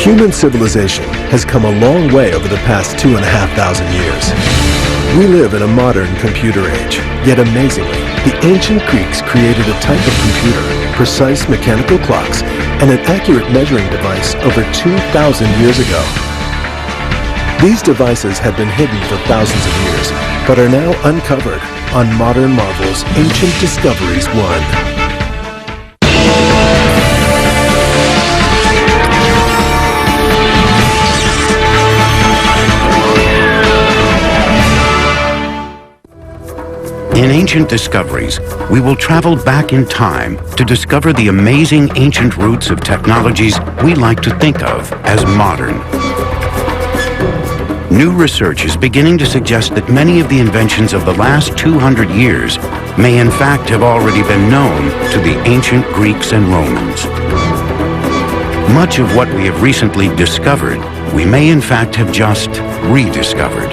Human civilization has come a long way over the past 2,500 years. We live in a modern computer age, yet amazingly, the ancient Greeks created a type of computer, precise mechanical clocks, and an accurate measuring device over 2,000 years ago. These devices have been hidden for thousands of years, but are now uncovered on Modern Marvel's Ancient Discoveries 1. In Ancient Discoveries, we will travel back in time to discover the amazing ancient roots of technologies we like to think of as modern. New research is beginning to suggest that many of the inventions of the last 200 years may in fact have already been known to the ancient Greeks and Romans. Much of what we have recently discovered, we may in fact have just rediscovered.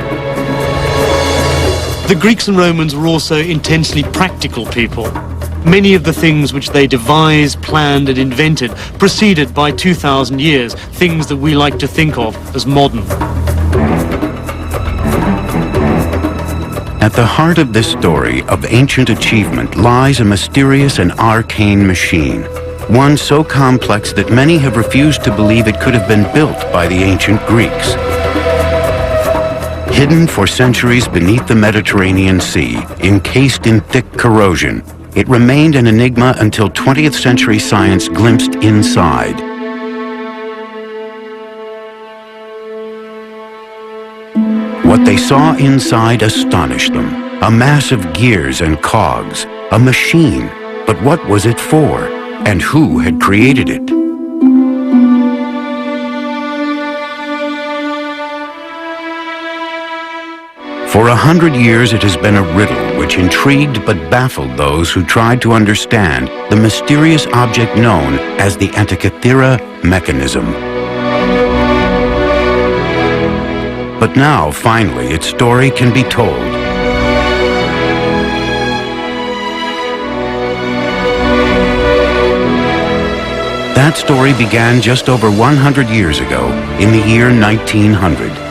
The Greeks and Romans were also intensely practical people. Many of the things which they devised, planned and invented preceded by 2,000 years, things that we like to think of as modern. At the heart of this story of ancient achievement lies a mysterious and arcane machine, one so complex that many have refused to believe it could have been built by the ancient Greeks. Hidden for centuries beneath the Mediterranean Sea, encased in thick corrosion, it remained an enigma until 20th century science glimpsed inside. What they saw inside astonished them. A mass of gears and cogs, a machine. But what was it for? And who had created it? For 100 years it has been a riddle which intrigued but baffled those who tried to understand the mysterious object known as the Antikythera mechanism. But now, finally, its story can be told. That story began just over 100 years ago, in the year 1900.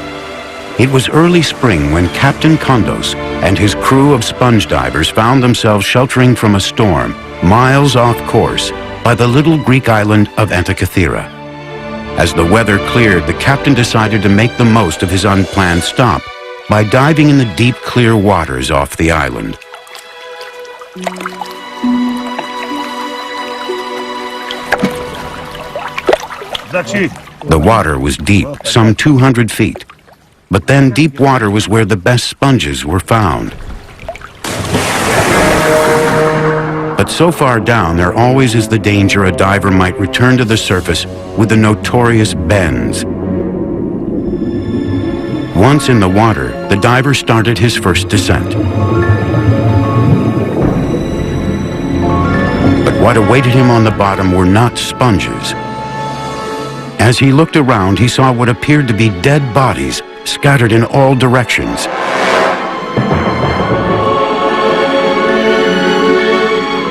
It was early spring when Captain Kondos and his crew of sponge divers found themselves sheltering from a storm, miles off course, by the little Greek island of Antikythera. As the weather cleared, the captain decided to make the most of his unplanned stop by diving in the deep, clear waters off the island. The water was deep, some 200 feet. But then deep water was where the best sponges were found. But so far down, there always is the danger a diver might return to the surface with the notorious bends. Once in the water, the diver started his first descent. But what awaited him on the bottom were not sponges. As he looked around, he saw what appeared to be dead bodies scattered in all directions.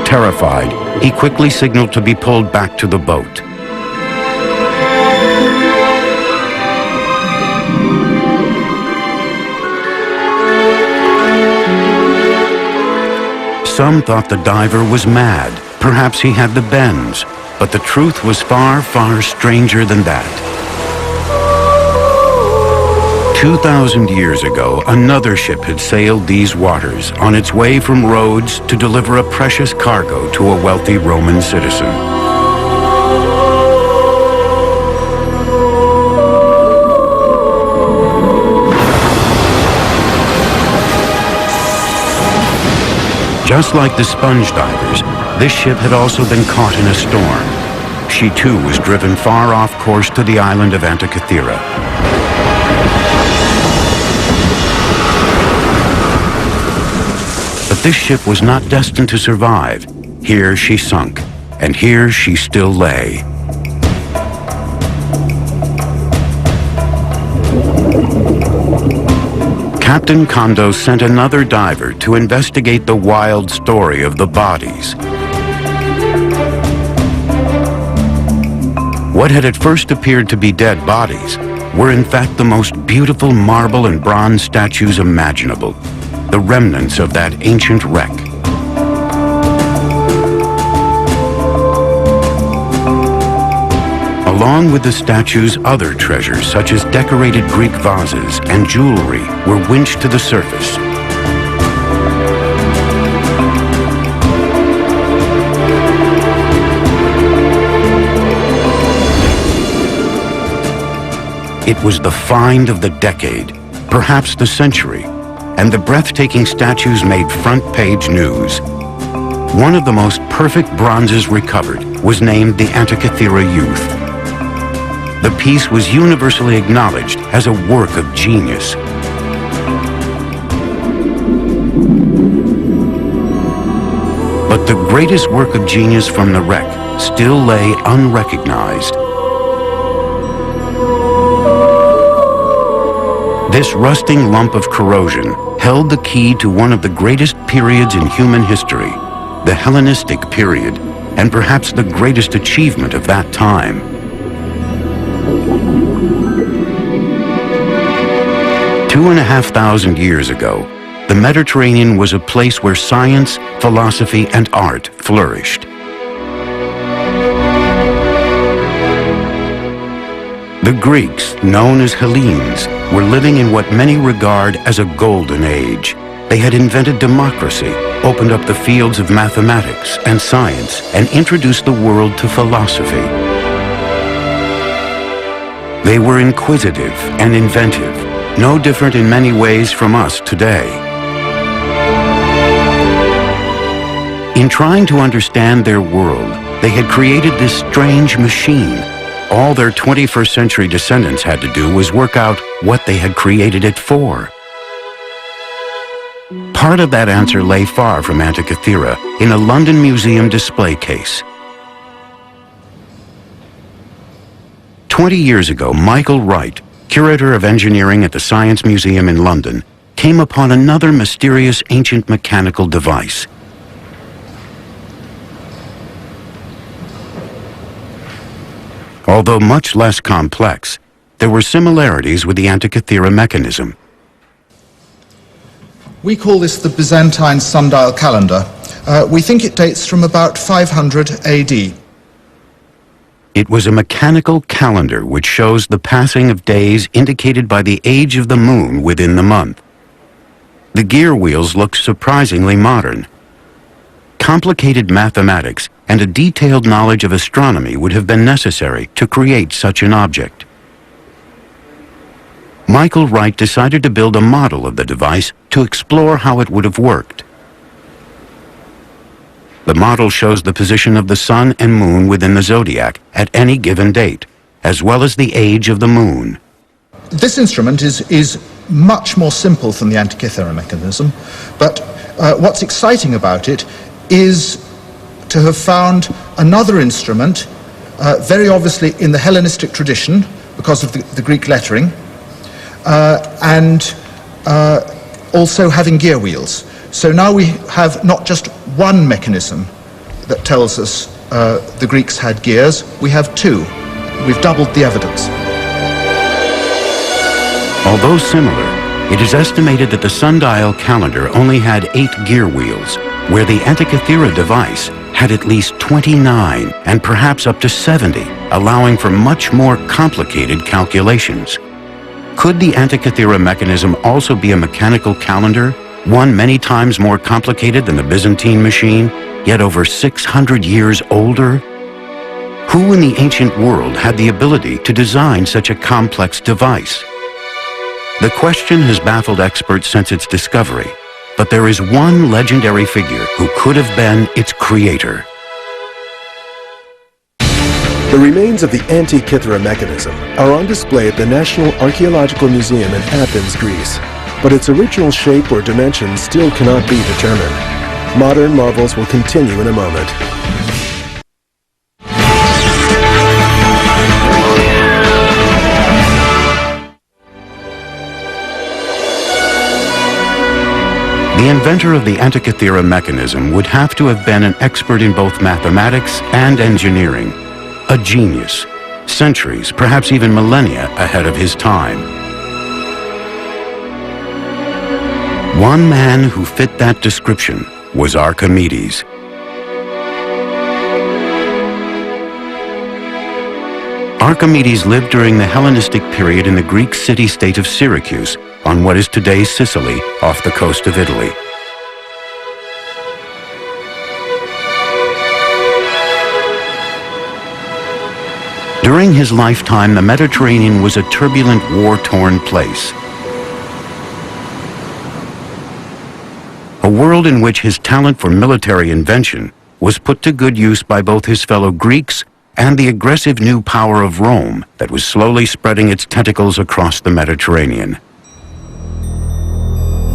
Terrified, he quickly signaled to be pulled back to the boat. Some thought the diver was mad. Perhaps he had the bends. But the truth was far, far stranger than that. 2,000 years ago, another ship had sailed these waters on its way from Rhodes to deliver a precious cargo to a wealthy Roman citizen. Just like the sponge divers, this ship had also been caught in a storm. She too was driven far off course to the island of Antikythera. But this ship was not destined to survive. Here she sunk, and here she still lay. Captain Kondos sent another diver to investigate the wild story of the bodies. What had at first appeared to be dead bodies were in fact the most beautiful marble and bronze statues imaginable, the remnants of that ancient wreck. Along with the statues, other treasures such as decorated Greek vases and jewelry were winched to the surface. It was the find of the decade, perhaps the century, and the breathtaking statues made front-page news. One of the most perfect bronzes recovered was named the Antikythera Youth. The piece was universally acknowledged as a work of genius. But the greatest work of genius from the wreck still lay unrecognized. This rusting lump of corrosion held the key to one of the greatest periods in human history, the Hellenistic period, and perhaps the greatest achievement of that time. Two and a half thousand years ago, the Mediterranean was a place where science, philosophy, and art flourished. The Greeks, known as Hellenes, were living in what many regard as a golden age. They had invented democracy, opened up the fields of mathematics and science, and introduced the world to philosophy. They were inquisitive and inventive, no different in many ways from us today. In trying to understand their world, they had created this strange machine. All their 21st century descendants had to do was work out what they had created it for. Part of that answer lay far from Antikythera in a London museum display case. 20 years ago, Michael Wright, curator of engineering at the Science Museum in London, came upon another mysterious ancient mechanical device. Although much less complex, there were similarities with the Antikythera mechanism. We call this the Byzantine sundial calendar. We think it dates from about 500 AD. It was a mechanical calendar which shows the passing of days indicated by the age of the moon within the month. The gear wheels looked surprisingly modern. Complicated mathematics and a detailed knowledge of astronomy would have been necessary to create such an object. Michael Wright decided to build a model of the device to explore how it would have worked. The model shows the position of the sun and moon within the zodiac at any given date, as well as the age of the moon. This instrument is much more simple than the Antikythera mechanism, but what's exciting about it is to have found another instrument, very obviously in the Hellenistic tradition because of the Greek lettering, and also having gear wheels. So now we have not just one mechanism that tells us the Greeks had gears, we have two. We've doubled the evidence. Although similar, it is estimated that the sundial calendar only had 8 gear wheels, where the Antikythera device had at least 29 and perhaps up to 70, allowing for much more complicated calculations. Could the Antikythera mechanism also be a mechanical calendar, one many times more complicated than the Byzantine machine, yet over 600 years older? Who in the ancient world had the ability to design such a complex device? The question has baffled experts since its discovery, but there is one legendary figure who could have been its creator. The remains of the Antikythera mechanism are on display at the National Archaeological Museum in Athens, Greece, but its original shape or dimensions still cannot be determined. Modern marvels will continue in a moment. The inventor of the Antikythera mechanism would have to have been an expert in both mathematics and engineering, a genius, centuries, perhaps even millennia ahead of his time. One man who fit that description was Archimedes. Archimedes lived during the Hellenistic period in the Greek city-state of Syracuse, on what is today Sicily, off the coast of Italy. During his lifetime, the Mediterranean was a turbulent, war-torn place. A world in which his talent for military invention was put to good use by both his fellow Greeks and the aggressive new power of Rome that was slowly spreading its tentacles across the Mediterranean.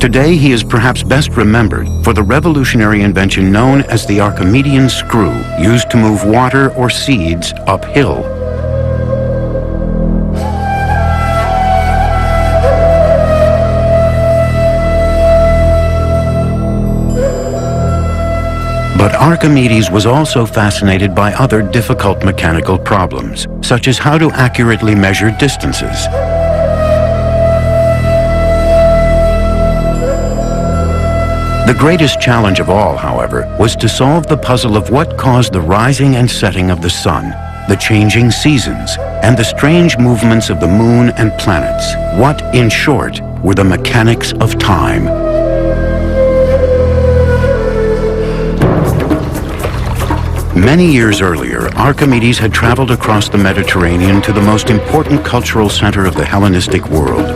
Today, he is perhaps best remembered for the revolutionary invention known as the Archimedean screw, used to move water or seeds uphill. But Archimedes was also fascinated by other difficult mechanical problems, such as how to accurately measure distances. The greatest challenge of all, however, was to solve the puzzle of what caused the rising and setting of the sun, the changing seasons, and the strange movements of the moon and planets. What, in short, were the mechanics of time? Many years earlier, Archimedes had traveled across the Mediterranean to the most important cultural center of the Hellenistic world,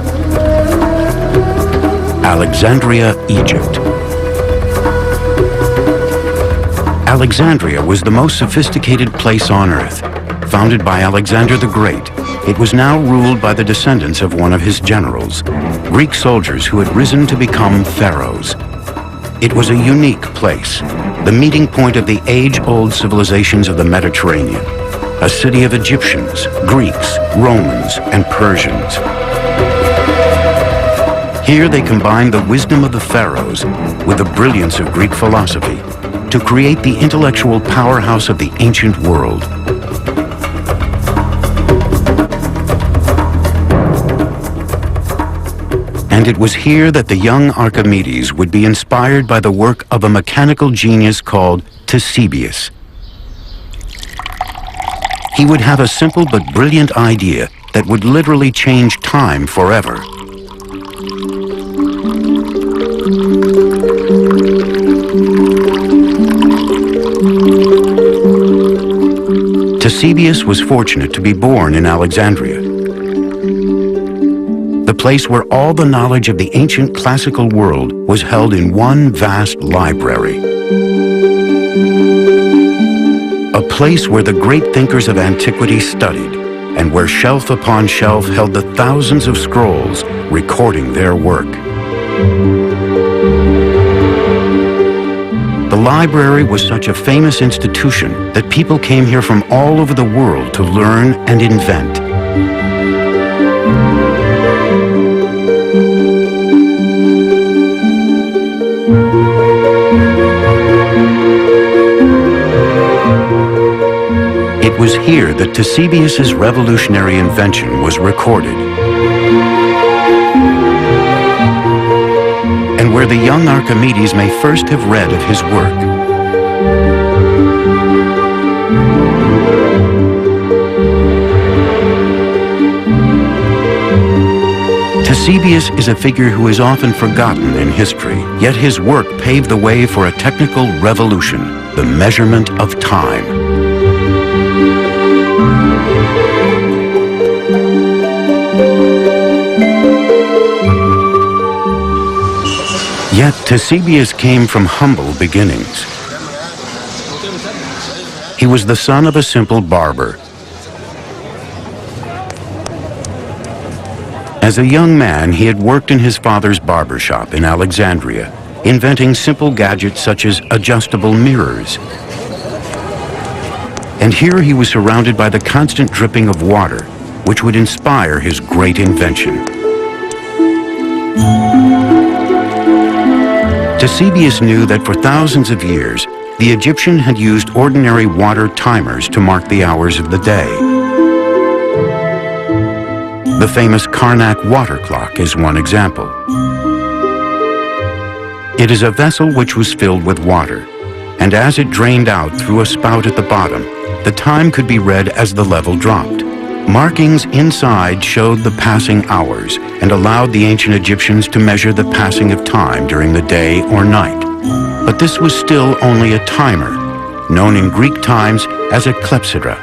Alexandria, Egypt. Alexandria was the most sophisticated place on earth. Founded by Alexander the Great, it was now ruled by the descendants of one of his generals, Greek soldiers who had risen to become pharaohs. It was a unique place, the meeting point of the age-old civilizations of the Mediterranean, a city of Egyptians, Greeks, Romans, and Persians. Here they combined the wisdom of the pharaohs with the brilliance of Greek philosophy to create the intellectual powerhouse of the ancient world. And it was here that the young Archimedes would be inspired by the work of a mechanical genius called Ctesibius. He would have a simple but brilliant idea that would literally change time forever. Ctesibius was fortunate to be born in Alexandria, the place where all the knowledge of the ancient classical world was held in one vast library. A place where the great thinkers of antiquity studied, and where shelf upon shelf held the thousands of scrolls recording their work. The library was such a famous institution that people came here from all over the world to learn and invent. It was here that Ctesibius' revolutionary invention was recorded, and where the young Archimedes may first have read of his work. Ctesibius is a figure who is often forgotten in history, yet his work paved the way for a technical revolution, the measurement of time. Yet Ctesibius came from humble beginnings. He was the son of a simple barber. As a young man, he had worked in his father's barber shop in Alexandria, inventing simple gadgets such as adjustable mirrors. And here he was surrounded by the constant dripping of water, which would inspire his great invention. Ctesibius knew that for thousands of years, the Egyptian had used ordinary water timers to mark the hours of the day. The famous Karnak water clock is one example. It is a vessel which was filled with water, and as it drained out through a spout at the bottom, the time could be read as the level dropped. Markings inside showed the passing hours and allowed the ancient Egyptians to measure the passing of time during the day or night. But this was still only a timer, known in Greek times as a clepsydra,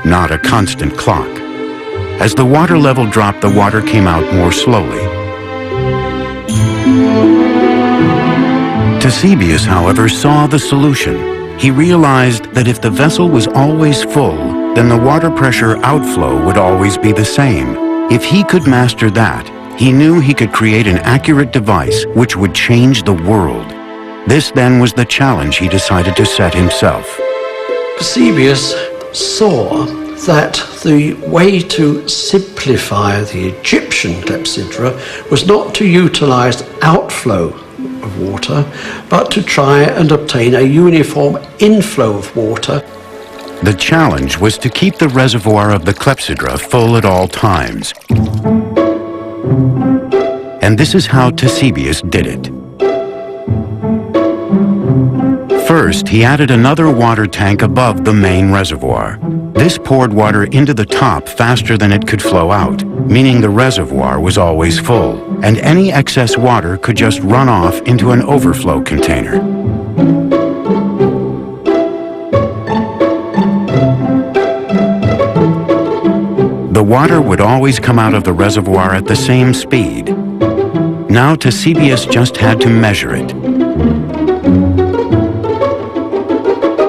not a constant clock. As the water level dropped, the water came out more slowly. Eusebius, however, saw the solution. He realized that if the vessel was always full, then the water pressure outflow would always be the same. If he could master that, he knew he could create an accurate device which would change the world. This then was the challenge he decided to set himself. Eusebius saw that the way to simplify the Egyptian clepsydra was not to utilize outflow of water, but to try and obtain a uniform inflow of water. The challenge was to keep the reservoir of the clepsydra full at all times. And this is how Eusebius did it. First, he added another water tank above the main reservoir. This poured water into the top faster than it could flow out, meaning the reservoir was always full, and any excess water could just run off into an overflow container. The water would always come out of the reservoir at the same speed. Now Eusebius just had to measure it.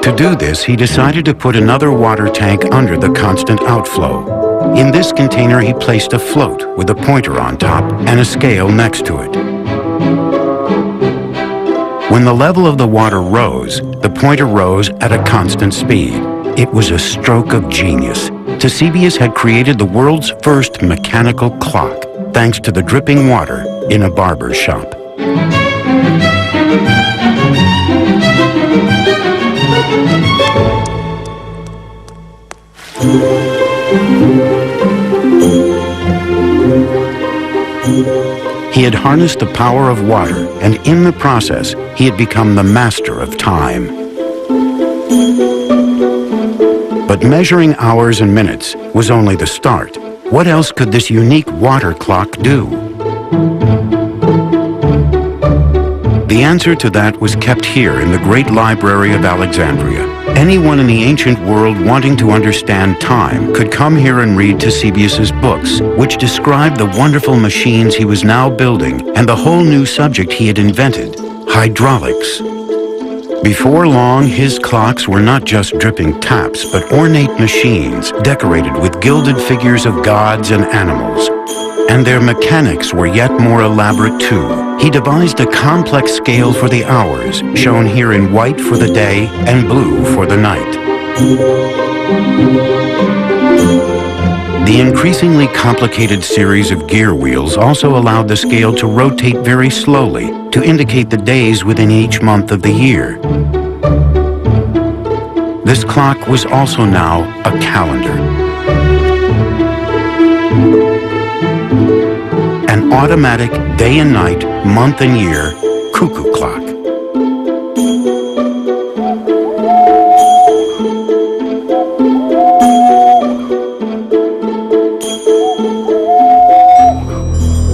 To do this, he decided to put another water tank under the constant outflow. In this container, he placed a float with a pointer on top and a scale next to it. When the level of the water rose, the pointer rose at a constant speed. It was a stroke of genius. Eusebius had created the world's first mechanical clock, thanks to the dripping water in a barber's shop. He had harnessed the power of water, and in the process, he had become the master of time. But measuring hours and minutes was only the start. What else could this unique water clock do? The answer to that was kept here in the great library of Alexandria. Anyone in the ancient world wanting to understand time could come here and read Eusebius's books, which described the wonderful machines he was now building and the whole new subject he had invented, hydraulics. Before long, his clocks were not just dripping taps, but ornate machines decorated with gilded figures of gods and animals. And their mechanics were yet more elaborate too. He devised a complex scale for the hours, shown here in white for the day and blue for the night. The increasingly complicated series of gear wheels also allowed the scale to rotate very slowly to indicate the days within each month of the year. This clock was also now a calendar. An automatic day and night, month and year cuckoo clock.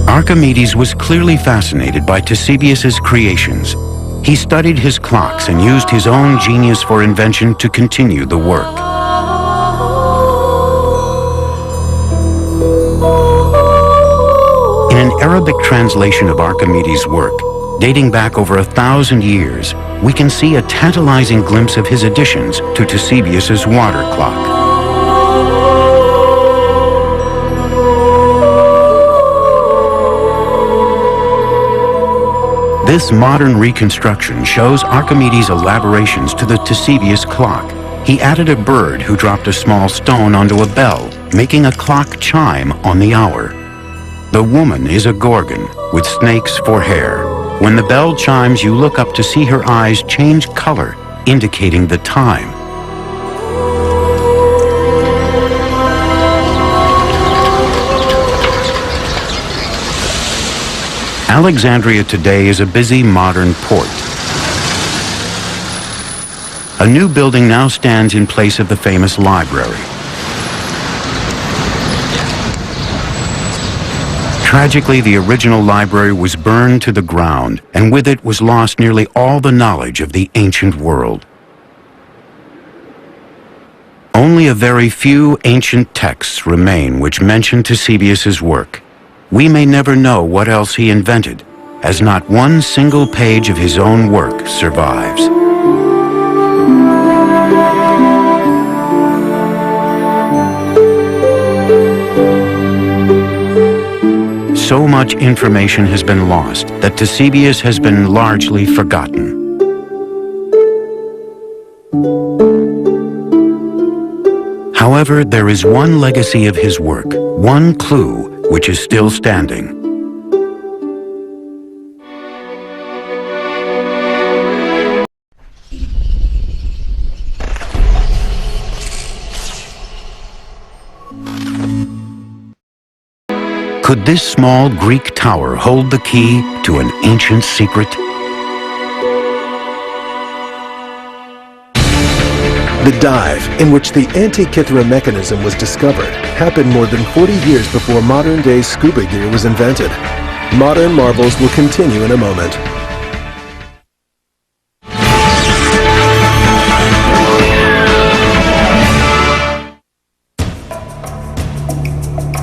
Archimedes was clearly fascinated by Eusebius's creations. He studied his clocks and used his own genius for invention to continue the work. In an Arabic translation of Archimedes' work, dating back over 1,000 years, we can see a tantalizing glimpse of his additions to Eusebius's water clock. This modern reconstruction shows Archimedes' elaborations to the Eusebius clock. He added a bird who dropped a small stone onto a bell, making a clock chime on the hour. The woman is a gorgon with snakes for hair. When the bell chimes, you look up to see her eyes change color, indicating the time. Alexandria today is a busy modern port. A new building now stands in place of the famous library. Tragically, the original library was burned to the ground, and with it was lost nearly all the knowledge of the ancient world. Only a very few ancient texts remain which mention Ctesibius's work. We may never know what else he invented, as not one single page of his own work survives. So much information has been lost that Ctesibius has been largely forgotten. However, there is one legacy of his work, one clue which is still standing. Could this small Greek tower hold the key to an ancient secret? The dive, in which the Antikythera mechanism was discovered, happened more than 40 years before modern-day scuba gear was invented. Modern marvels will continue in a moment.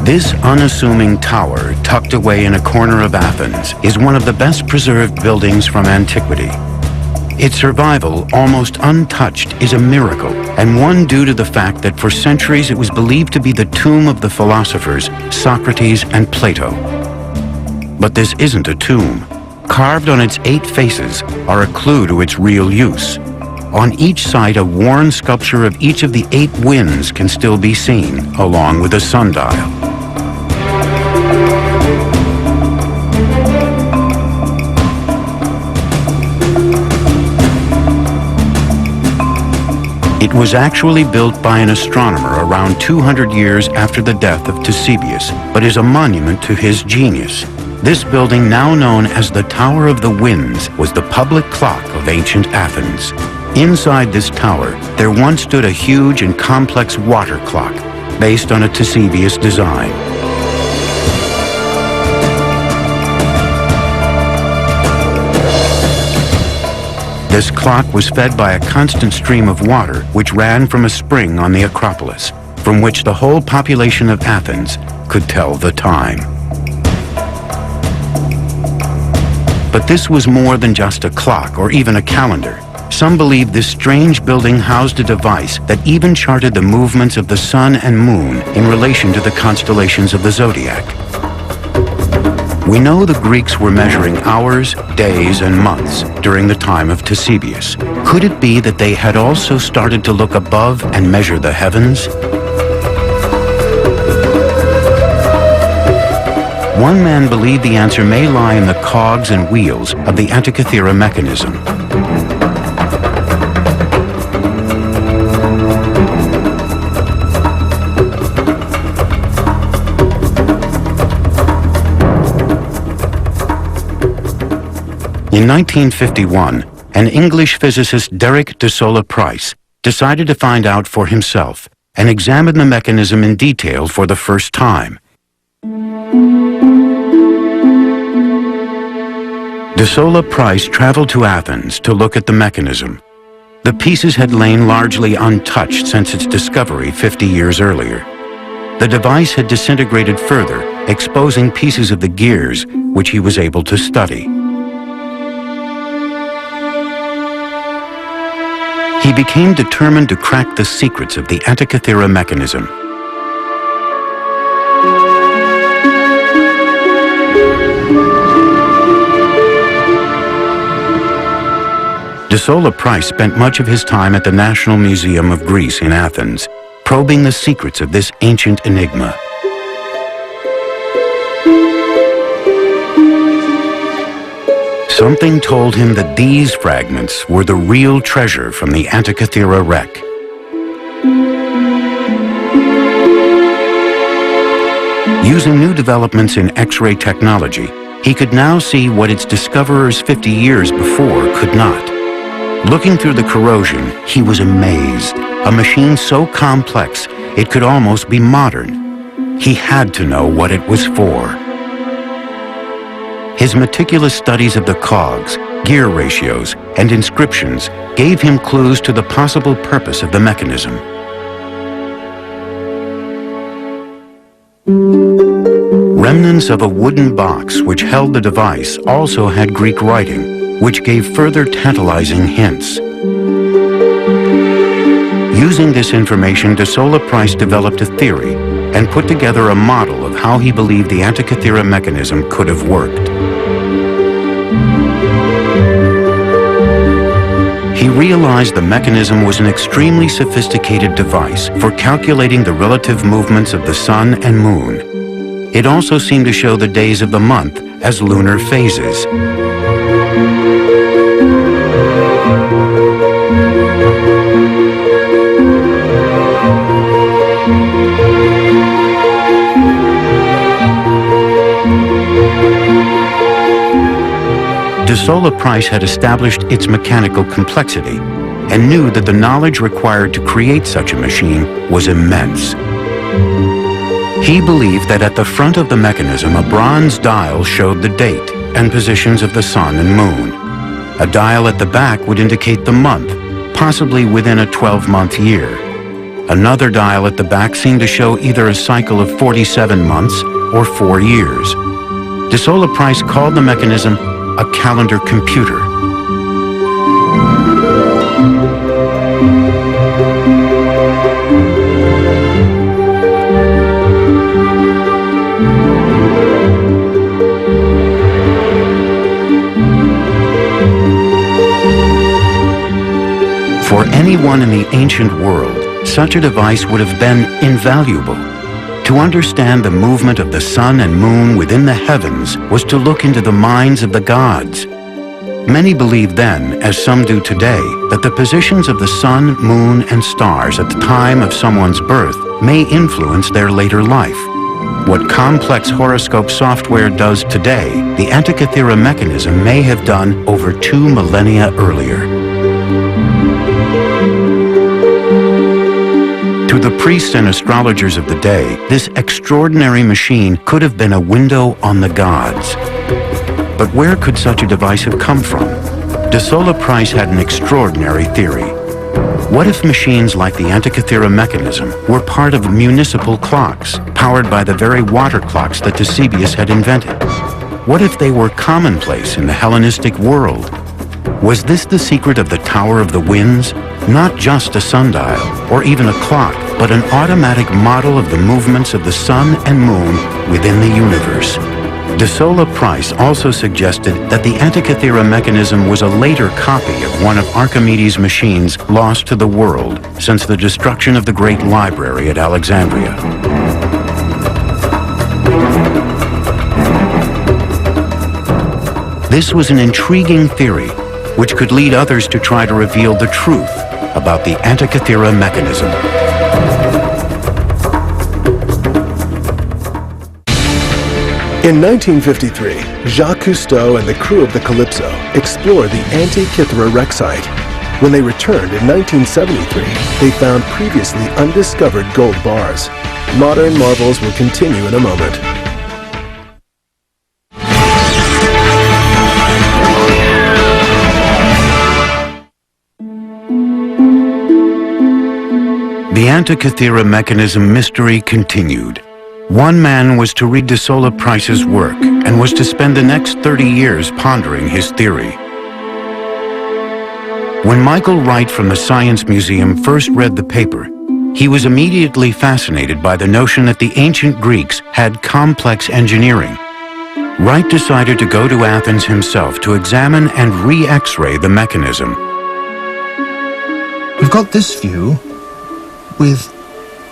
This unassuming tower, tucked away in a corner of Athens, is one of the best preserved buildings from antiquity. Its survival, almost untouched, is a miracle, and one due to the fact that for centuries it was believed to be the tomb of the philosophers Socrates and Plato. But this isn't a tomb. Carved on its 8 faces are a clue to its real use. On each side, a worn sculpture of each of the 8 winds can still be seen, along with a sundial. It was actually built by an astronomer around 200 years after the death of Ctesibius, but is a monument to his genius. This building, now known as the Tower of the Winds, was the public clock of ancient Athens. Inside this tower, there once stood a huge and complex water clock, based on a Ctesibius design. This clock was fed by a constant stream of water which ran from a spring on the Acropolis, from which the whole population of Athens could tell the time. But this was more than just a clock or even a calendar. Some believe this strange building housed a device that even charted the movements of the sun and moon in relation to the constellations of the zodiac. We know the Greeks were measuring hours, days, and months during the time of Ctesibius. Could it be that they had also started to look above and measure the heavens? One man believed the answer may lie in the cogs and wheels of the Antikythera mechanism. In 1951, an English physicist, Derek de Sola Price, decided to find out for himself and examine the mechanism in detail for the first time. De Sola Price traveled to Athens to look at the mechanism. The pieces had lain largely untouched since its discovery 50 years earlier. The device had disintegrated further, exposing pieces of the gears, which he was able to study. He became determined to crack the secrets of the Antikythera mechanism. De Sola Price spent much of his time at the National Museum of Greece in Athens, probing the secrets of this ancient enigma. Something told him that these fragments were the real treasure from the Antikythera wreck. Using new developments in X-ray technology, He could now see what its discoverers 50 years before could not. Looking through the corrosion, he was amazed. A machine so complex, it could almost be modern. He had to know what it was for. His meticulous studies of the cogs, gear ratios, and inscriptions gave him clues to the possible purpose of the mechanism. Remnants of a wooden box which held the device also had Greek writing, which gave further tantalizing hints. Using this information, de Sola Price developed a theory and put together a model of how he believed the Antikythera mechanism could have worked. He realized the mechanism was an extremely sophisticated device for calculating the relative movements of the sun and moon. It also seemed to show the days of the month as lunar phases. De Sola Price had established its mechanical complexity and knew that the knowledge required to create such a machine was immense. He believed that at the front of the mechanism, a bronze dial showed the date and positions of the sun and moon. A dial at the back would indicate the month, possibly within a 12-month year. Another dial at the back seemed to show either a cycle of 47 months or 4 years. De Sola Price called the mechanism a calendar computer. For anyone in the ancient world, such a device would have been invaluable. To understand the movement of the sun and moon within the heavens was to look into the minds of the gods. Many believed then, as some do today, that the positions of the sun, moon, and stars at the time of someone's birth may influence their later life. What complex horoscope software does today, the Antikythera mechanism may have done over 2 millennia earlier. To the priests and astrologers of the day, this extraordinary machine could have been a window on the gods. But where could such a device have come from? De Sola Price had an extraordinary theory. What if machines like the Antikythera mechanism were part of municipal clocks, powered by the very water clocks that Eusebius had invented? What if they were commonplace in the Hellenistic world? Was this the secret of the Tower of the Winds? Not just a sundial, or even a clock, but an automatic model of the movements of the sun and moon within the universe. De Sola Price also suggested that the Antikythera mechanism was a later copy of one of Archimedes' machines lost to the world since the destruction of the Great Library at Alexandria. This was an intriguing theory, which could lead others to try to reveal the truth about the Antikythera mechanism. In 1953, Jacques Cousteau and the crew of the Calypso explored the Antikythera wreck site. When they returned in 1973, they found previously undiscovered gold bars. Modern marvels will continue in a moment. The Antikythera mechanism mystery continued. One man was to read De Sola Price's work and was to spend the next 30 years pondering his theory. When Michael Wright from the Science Museum first read the paper, he was immediately fascinated by the notion that the ancient Greeks had complex engineering. Wright decided to go to Athens himself to examine and re-X-ray the mechanism. We've got this view with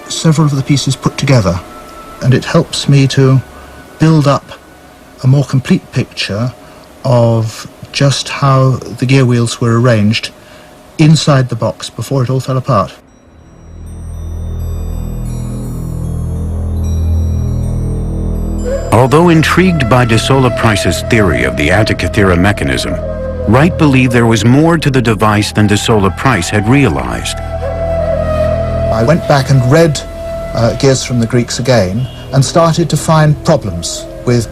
several of the pieces put together, and it helps me to build up a more complete picture of just how the gear wheels were arranged inside the box before it all fell apart. Although intrigued by de Sola Price's theory of the Antikythera mechanism, Wright believed there was more to the device than de Sola Price had realized. I went back and read Gears from the Greeks again and started to find problems with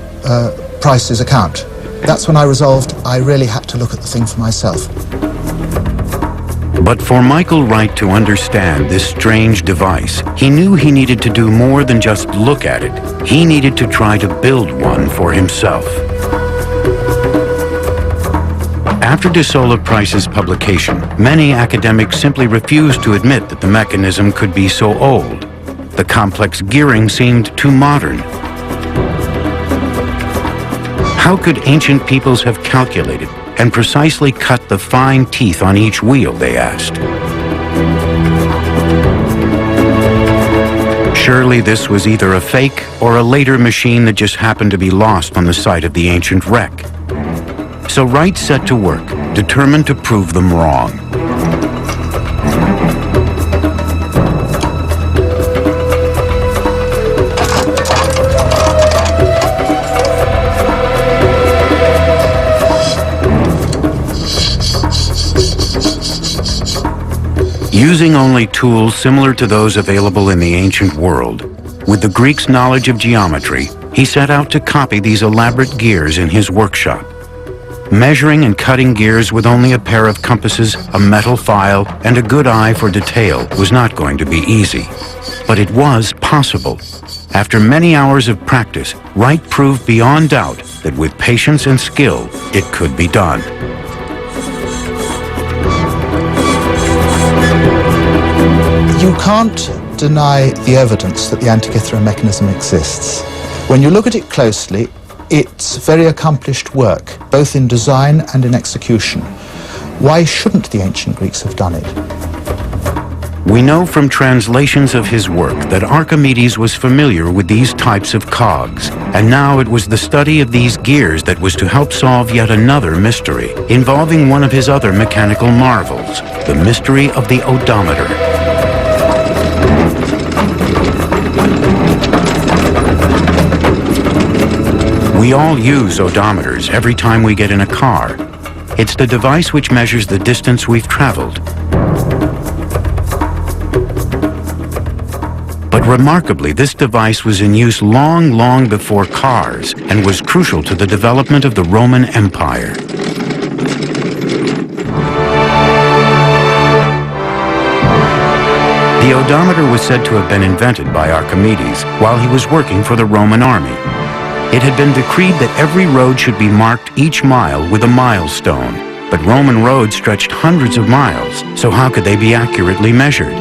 Price's account. That's when I resolved I really had to look at the thing for myself. But for Michael Wright to understand this strange device, he knew he needed to do more than just look at it. He needed to try to build one for himself. After de Sola Price's publication, many academics simply refused to admit that the mechanism could be so old. The complex gearing seemed too modern. How could ancient peoples have calculated and precisely cut the fine teeth on each wheel, they asked. Surely this was either a fake or a later machine that just happened to be lost on the site of the ancient wreck. So Wright set to work, determined to prove them wrong. Using only tools similar to those available in the ancient world, with the Greeks' knowledge of geometry, he set out to copy these elaborate gears in his workshop. Measuring and cutting gears with only a pair of compasses, a metal file, and a good eye for detail was not going to be easy. But it was possible. After many hours of practice, Wright proved beyond doubt that with patience and skill, it could be done. You can't deny the evidence that the Antikythera mechanism exists. When you look at it closely, it's very accomplished work, both in design and in execution. Why shouldn't the ancient Greeks have done it? We know from translations of his work that Archimedes was familiar with these types of cogs, and now it was the study of these gears that was to help solve yet another mystery, involving one of his other mechanical marvels, the mystery of the odometer. We all use odometers every time we get in a car. It's the device which measures the distance we've traveled. But remarkably, this device was in use long before cars and was crucial to the development of the Roman Empire. The odometer was said to have been invented by Archimedes while he was working for the Roman army. It had been decreed that every road should be marked each mile with a milestone, but Roman roads stretched hundreds of miles, so how could they be accurately measured?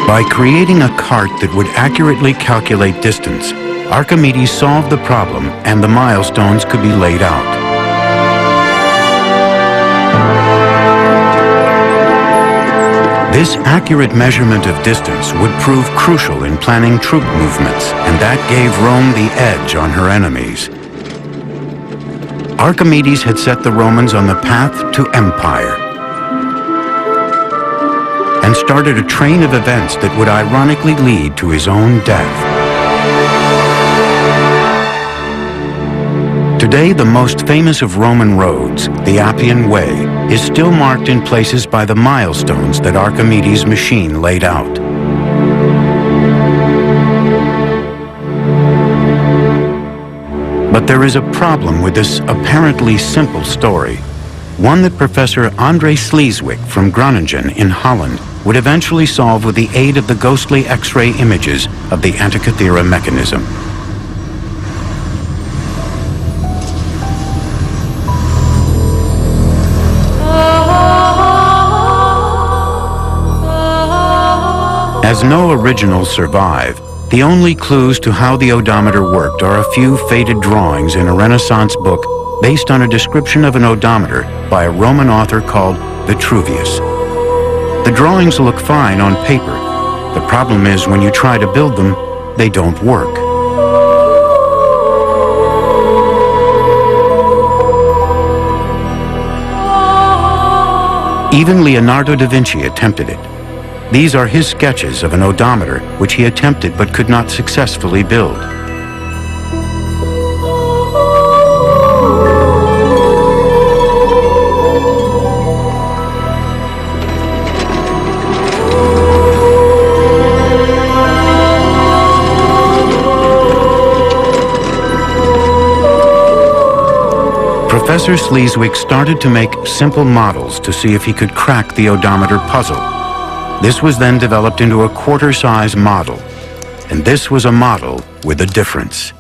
By creating a cart that would accurately calculate distance, Archimedes solved the problem and the milestones could be laid out. This accurate measurement of distance would prove crucial in planning troop movements, and that gave Rome the edge on her enemies. Archimedes had set the Romans on the path to empire and started a train of events that would ironically lead to his own death. Today, the most famous of Roman roads, the Appian Way, is still marked in places by the milestones that Archimedes' machine laid out. But there is a problem with this apparently simple story, one that Professor André Sleeswyk from Groningen in Holland would eventually solve with the aid of the ghostly X-ray images of the Antikythera mechanism. As no originals survive, the only clues to how the odometer worked are a few faded drawings in a Renaissance book based on a description of an odometer by a Roman author called Vitruvius. The drawings look fine on paper. The problem is when you try to build them, they don't work. Even Leonardo da Vinci attempted it. These are his sketches of an odometer which he attempted but could not successfully build. Professor Sleeswick started to make simple models to see if he could crack the odometer puzzle. This was then developed into a quarter-size model, and this was a model with a difference.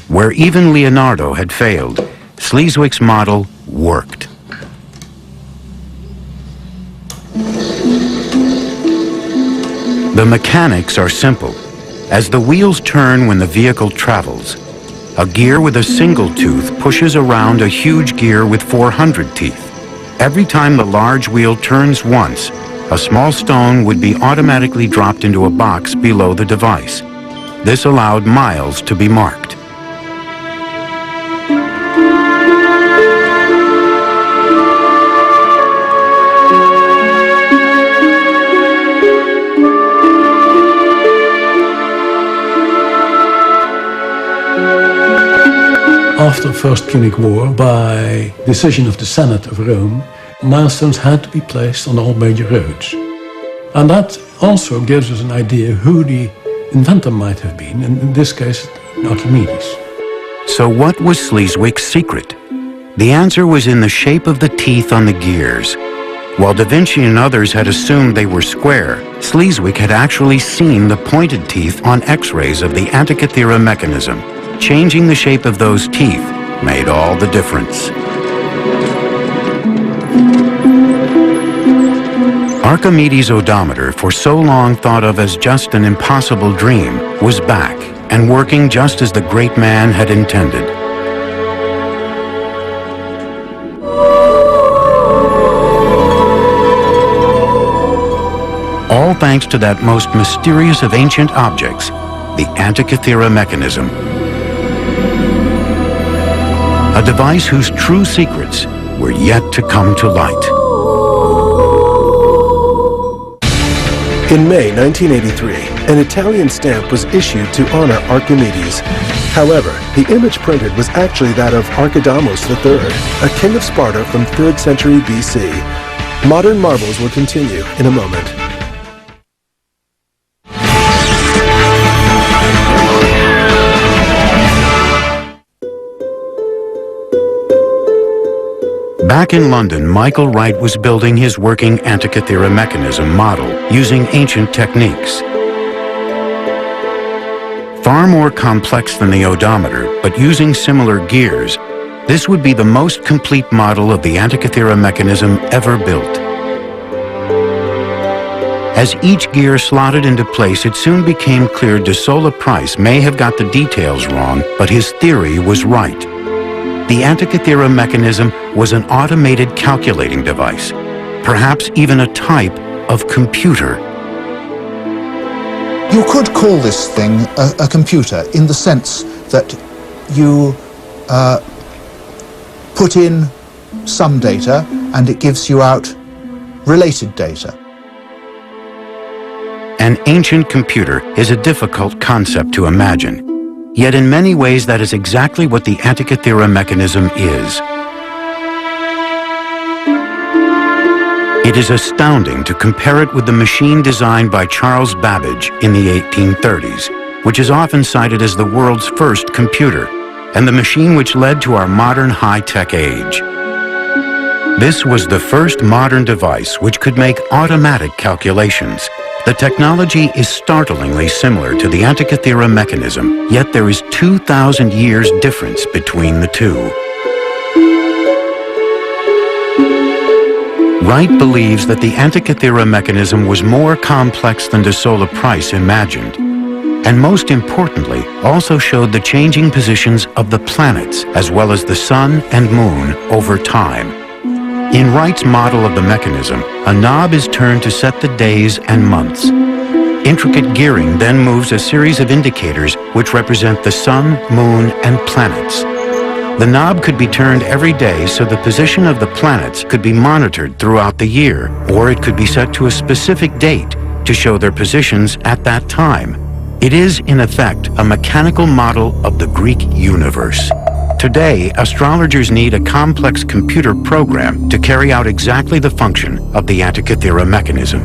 Where even Leonardo had failed, Sleeswick's model worked. The mechanics are simple. As the wheels turn when the vehicle travels, a gear with a single tooth pushes around a huge gear with 400 teeth. Every time the large wheel turns once, a small stone would be automatically dropped into a box below the device. This allowed miles to be marked. After the First Punic War, by decision of the Senate of Rome, milestones had to be placed on all major roads. And that also gives us an idea who the inventor might have been, and in this case, Archimedes. So what was Sleeswick's secret? The answer was in the shape of the teeth on the gears. While Da Vinci and others had assumed they were square, Sleeswick had actually seen the pointed teeth on X-rays of the Antikythera mechanism. Changing the shape of those teeth made all the difference. Archimedes' odometer, for so long thought of as just an impossible dream, was back and working just as the great man had intended. All thanks to that most mysterious of ancient objects, the Antikythera mechanism. A device whose true secrets were yet to come to light. In May 1983, an Italian stamp was issued to honor Archimedes. However, the image printed was actually that of Archidamos III, a king of Sparta from 3rd century BC. Modern marvels will continue in a moment. Back in London, Michael Wright was building his working Antikythera mechanism model using ancient techniques. Far more complex than the odometer, but using similar gears, this would be the most complete model of the Antikythera mechanism ever built. As each gear slotted into place, it soon became clear de Sola Price may have got the details wrong, but his theory was right. The Antikythera mechanism was an automated calculating device, perhaps even a type of computer. You could call this thing a computer in the sense that you put in some data and it gives you out related data. An ancient computer is a difficult concept to imagine. Yet in many ways that is exactly what the Antikythera mechanism is. It is astounding to compare it with the machine designed by Charles Babbage in the 1830s, which is often cited as the world's first computer, and the machine which led to our modern high-tech age. This was the first modern device which could make automatic calculations. The technology is startlingly similar to the Antikythera mechanism, yet there is 2,000 years difference between the two. Wright believes that the Antikythera mechanism was more complex than de Sola Price imagined, and most importantly, also showed the changing positions of the planets as well as the sun and moon over time. In Wright's model of the mechanism, a knob is turned to set the days and months. Intricate gearing then moves a series of indicators which represent the sun, moon, and planets. The knob could be turned every day so the position of the planets could be monitored throughout the year, or it could be set to a specific date to show their positions at that time. It is, in effect, a mechanical model of the Greek universe. Today, astrologers need a complex computer program to carry out exactly the function of the Antikythera mechanism.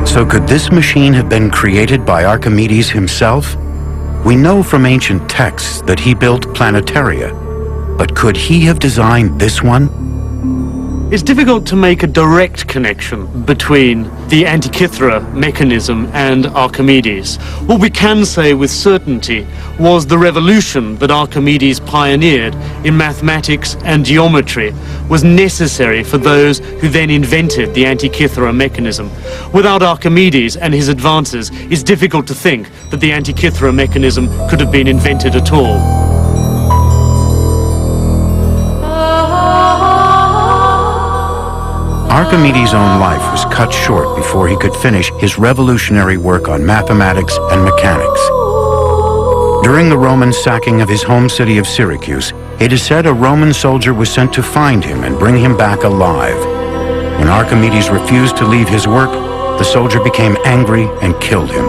So could this machine have been created by Archimedes himself? We know from ancient texts that he built planetaria, but could he have designed this one? It's difficult to make a direct connection between the Antikythera mechanism and Archimedes. What we can say with certainty was the revolution that Archimedes pioneered in mathematics and geometry was necessary for those who then invented the Antikythera mechanism. Without Archimedes and his advances, it's difficult to think that the Antikythera mechanism could have been invented at all. Archimedes' own life was cut short before he could finish his revolutionary work on mathematics and mechanics. During the Roman sacking of his home city of Syracuse, it is said a Roman soldier was sent to find him and bring him back alive. When Archimedes refused to leave his work, the soldier became angry and killed him.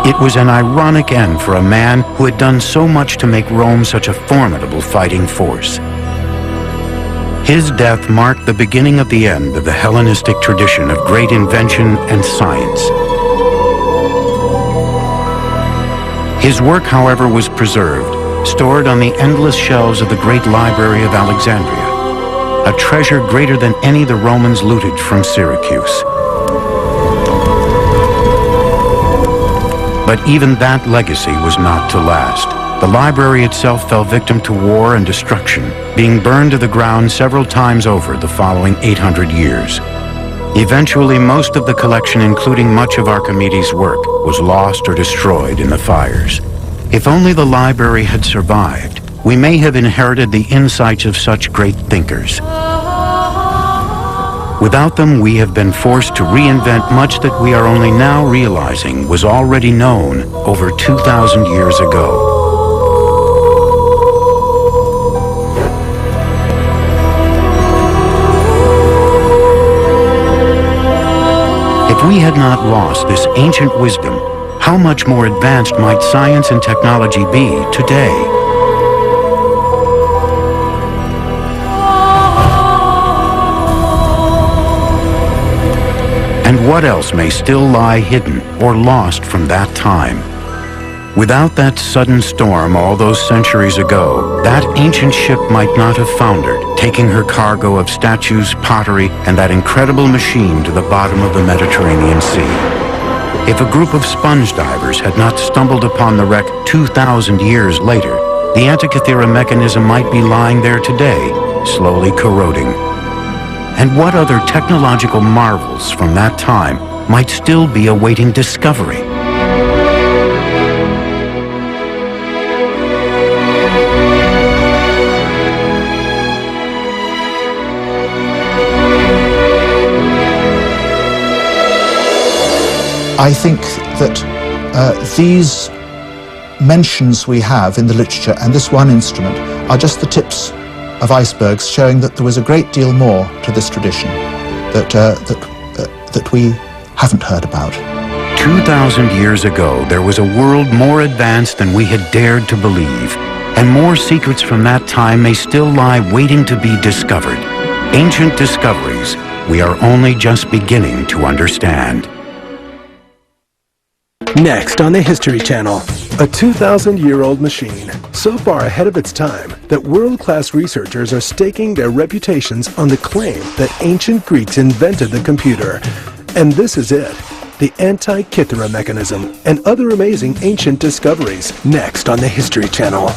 It was an ironic end for a man who had done so much to make Rome such a formidable fighting force. His death marked the beginning of the end of the Hellenistic tradition of great invention and science. His work, however, was preserved, stored on the endless shelves of the great library of Alexandria, a treasure greater than any the Romans looted from Syracuse. But even that legacy was not to last. The library itself fell victim to war and destruction, being burned to the ground several times over the following 800 years. Eventually, most of the collection, including much of Archimedes' work, was lost or destroyed in the fires. If only the library had survived, we may have inherited the insights of such great thinkers. Without them, we have been forced to reinvent much that we are only now realizing was already known over 2,000 years ago. If we had not lost this ancient wisdom, how much more advanced might science and technology be today? And what else may still lie hidden or lost from that time? Without that sudden storm all those centuries ago, that ancient ship might not have foundered, taking her cargo of statues, pottery, and that incredible machine to the bottom of the Mediterranean Sea. If a group of sponge divers had not stumbled upon the wreck 2,000 years later, the Antikythera mechanism might be lying there today, slowly corroding. And what other technological marvels from that time might still be awaiting discovery? I think that these mentions we have in the literature and this one instrument are just the tips of icebergs showing that there was a great deal more to this tradition that we haven't heard about. 2,000 years ago, there was a world more advanced than we had dared to believe, and more secrets from that time may still lie waiting to be discovered. Ancient discoveries we are only just beginning to understand. Next on the History Channel, a 2,000-year-old machine, so far ahead of its time that world-class researchers are staking their reputations on the claim that ancient Greeks invented the computer. And this is it, the Antikythera mechanism and other amazing ancient discoveries. Next on the History Channel.